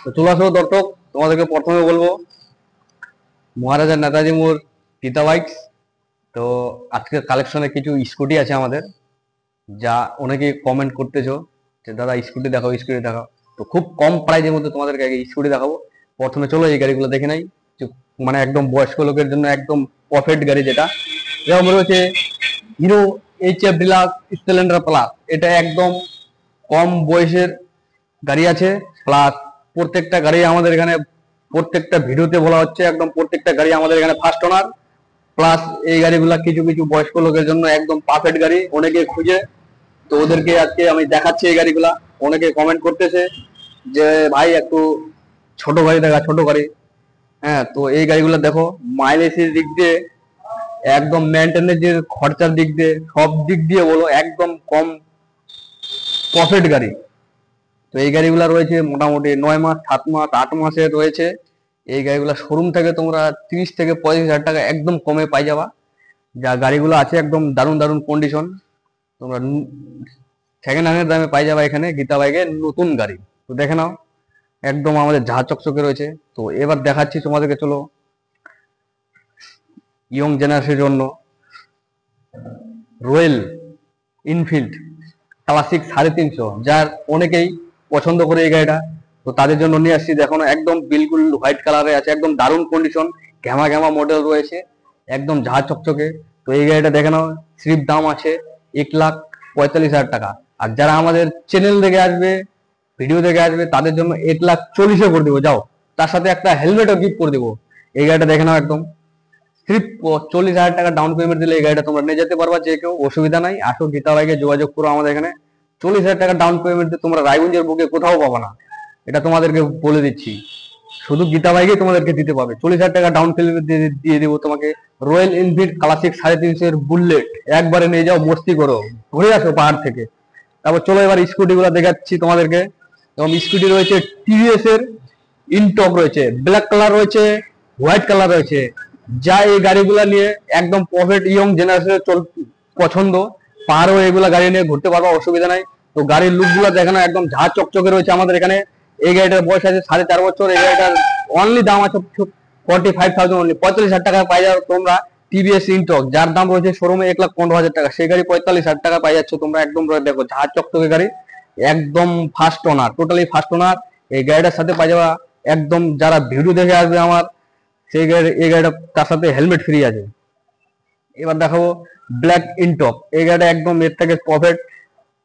তো চলে আসো দর্শক, তোমাদেরকে প্রথমে বলবো মহারাজা নেতাজি মোড় গীতা বাইকস। তো আজকের কালেকশনে কিছু স্কুটি আছে আমাদের, যা অনেকে কমেন্ট করতেছো যে দাদা স্কুটি দেখাও স্কুটি দেখাও। তো খুব কম প্রাইজের মধ্যে তোমাদেরকে আগে স্কুটি দেখাবো। প্রথমে চলো এই গাড়িগুলো দেখে নাই, মানে একদম বয়স্ক লোকের জন্য একদম পারফেক্ট গাড়ি, যেটা যেমন রয়েছে hero HF deluxe Splendor plus. এটা একদম কম বয়সের গাড়ি আছে, প্লাস প্রত্যেকটা গাড়ি আমাদের এখানে প্রত্যেকটা ভিডিওতে বলা হচ্ছে একদম প্রত্যেকটা গাড়ি আমাদের এখানে ফার্স্ট ওনার। প্লাস এই গাড়িগুলা কিছু কিছু বয়স্ক লোকের জন্য একদম পারফেক্ট গাড়ি, অনেকে খুঁজে। তো ওদেরকে আজকে আমি দেখাচ্ছি এই গাড়িগুলা। অনেকে কমেন্ট করতেছে যে ভাই একটু ছোট গাড়ি দেখা, ছোট গাড়ি। হ্যাঁ, তো এই গাড়িগুলো দেখো, মাইলেজের দিক দিয়ে একদম, মেনটেনেন্সের খরচার দিক দিয়ে, সব দিক দিয়ে বলো একদম কম প্রফিট গাড়ি। তো এই গাড়িগুলো রয়েছে মোটামুটি 9 মাস, 7 মাস, 8 মাসের রয়েছে। এই গাড়িগুলো শোরুম থেকে তোমরা 30 থেকে 35 হাজার টাকা একদম কমে পাই যাবা। যা গাড়িগুলো আছে একদম দারুণ দারুণ কন্ডিশন, তোমরা সেকেন্ড হ্যান্ডের দামে পাই যাবা এখানে গীতা বাইকে নতুন গাড়ি। তো দেখে নাও, একদম আমাদের ঝাঁ চকচকে রয়েছে। তো এবার দেখাচ্ছি তোমাদেরকে, চলো ইয়ং জেনারেশনের জন্য রয়্যাল ইনফিল্ড ক্লাসিক 350, যার অনেকেই পছন্দ করে এই গাড়িটা। তো তাদের জন্য নিয়ে আসছি, দেখো না একদম বিলকুল হোয়াইট কালারে আছে, একদম দারুণ কন্ডিশন, ঘ্যামা ঘ্যামা মডেল রয়েছে, একদম ঝাঁ চকচকে। তো এই গাড়িটা দেখে নাও, সিফ দাম আছে 1,45,000 টাকা। আর যারা আমাদের চ্যানেল থেকে আসবে, ভিডিও দেখে আসবে, তাদের জন্য 1,40,000 করে দিব, যাও তার সাথে একটা হেলমেটও গিফট করে দিব। এই গাড়িটা দেখে নাও, একদম সিফ 40,000 টাকা ডাউন পেমেন্ট দিলে এই গাড়িটা তোমরা নিয়ে যেতে পারবা, যে কেউ অসুবিধা নাই। আসো গীতা বাইকে যোগাযোগ করো আমাদের এখানে। 40,000 টাকা ডাউন পেমেন্ট তোমরা রায়গঞ্জের বুকে কোথাও পাবা না, এটা তোমাদেরকে বলে দিচ্ছি। শুধু গীতা বাইকে তোমাদেরকে দিতে পারবে 40,000 টাকা ডাউন পেমেন্ট দিয়ে দিব তোমাকে। রয়্যাল এনফিল্ড ক্লাসিক 350 এর বুলেট একবারে নিয়ে যাও, মস্তি করো, ঘুরে আসো পাহাড় থেকে। তারপর চলো এবার স্কুটি গুলো দেখাচ্ছি তোমাদেরকে। এবং স্কুটি রয়েছে TVS এর ইনটক, রয়েছে ব্ল্যাক কালার, রয়েছে হোয়াইট কালার রয়েছে। যা এই গাড়িগুলা নিয়ে একদম পারফেক্ট ইয়ং জেনারেশনের পছন্দ, পাহাড়ও এগুলা গাড়ি নিয়ে ঘুরতে পারবা, অসুবিধা নাই। তো গাড়ির লুক গুলা দেখানো একদম ঝাঁ চকচকে রয়েছে আমাদের এখানে। এই গাড়িটার বয়স আছে 4.5 বছর। এই গাড়িটার অনলি দাম আছে 45,000 অনলি, 45,000 টাকা পাই যাও তোমরা TVS ইনটক, যার দাম রয়েছে শোরুমে 1,15,000 টাকা। সেই গাড়ি 45,000 টাকা পাই যাচ্ছ তোমরা, একদম দেখো ঝাঁ চকচকে গাড়ি, একদম first owner, totally first owner. এই গাড়িটার সাথে পাই যাবা একদম, যারা ভিডিও দেখে আসবে আমার, সেই গাড়ি, এই গাড়িটা তার সাথে হেলমেট ফ্রি আছে। এবার দেখাবো ব্ল্যাক ইনটক, এই গাড়িটা একদম এর থেকে প্রফিট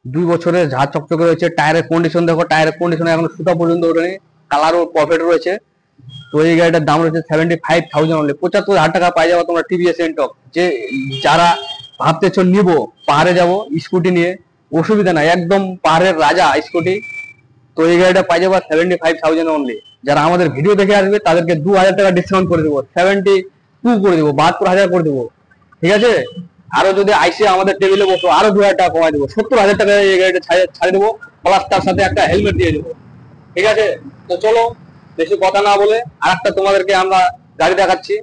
2 বছরের, ঝাঁ চকচকে রয়েছে। টায়ারের কন্ডিশন দেখো, টায়ারের কন্ডিশন এখন সুতা পর্যন্ত ওঠেনি, কালারও প্রফিট রয়েছে। তো এই গাড়িটার দাম রয়েছে 75,000 অনলি, 75,000 টাকা পাই যাবো তোমরা TVS ইনটক। যে যারা ভাবতেছো নিবো, পাহাড়ে যাব স্কুটি নিয়ে, অসুবিধা নাই, একদম পাহাড়ের রাজা স্কুটি। তো এই গাড়িটা পাই যাবা 75,000 অনলি। যারা আমাদের ভিডিও দেখে আসবে তাদেরকে 2,000 টাকা ডিসকাউন্ট করে দেবো, 72 করে দেবো, 72,000 করে দেবো, ঠিক আছে। আরো যদি আইসে আমাদের টেবিলে বসো, আরো 2,000 টাকা কমাই দেবো, 70,000 টাকা এই গাড়িটা ছাড়ে দেবো, প্লাস তার সাথে একটা হেলমেট দিয়ে দেবো, ঠিক আছে। তো চলো বেশি কথা না বলে আর একটা তোমাদেরকে আমরা গাড়ি দেখাচ্ছি।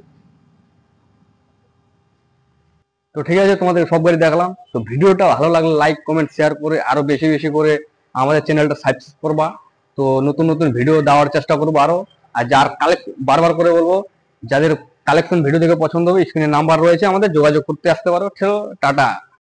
তো ঠিক আছে, তোমাদের সব গাড়ি দেখালাম। তো ভিডিওটা ভালো লাগলে লাইক কমেন্ট শেয়ার করে আরো বেশি বেশি করে আমাদের চ্যানেলটা সাবস্ক্রাইব করবা। তো নতুন নতুন ভিডিও দেওয়ার চেষ্টা করবো আরো। আর যার বারবার করে বলবো, যাদের কালেকশন ভিডিও দেখে পছন্দ হবে, স্ক্রিনে নাম্বার রয়েছে, আমাদের যোগাযোগ করতে আসতে পারো। টাটা।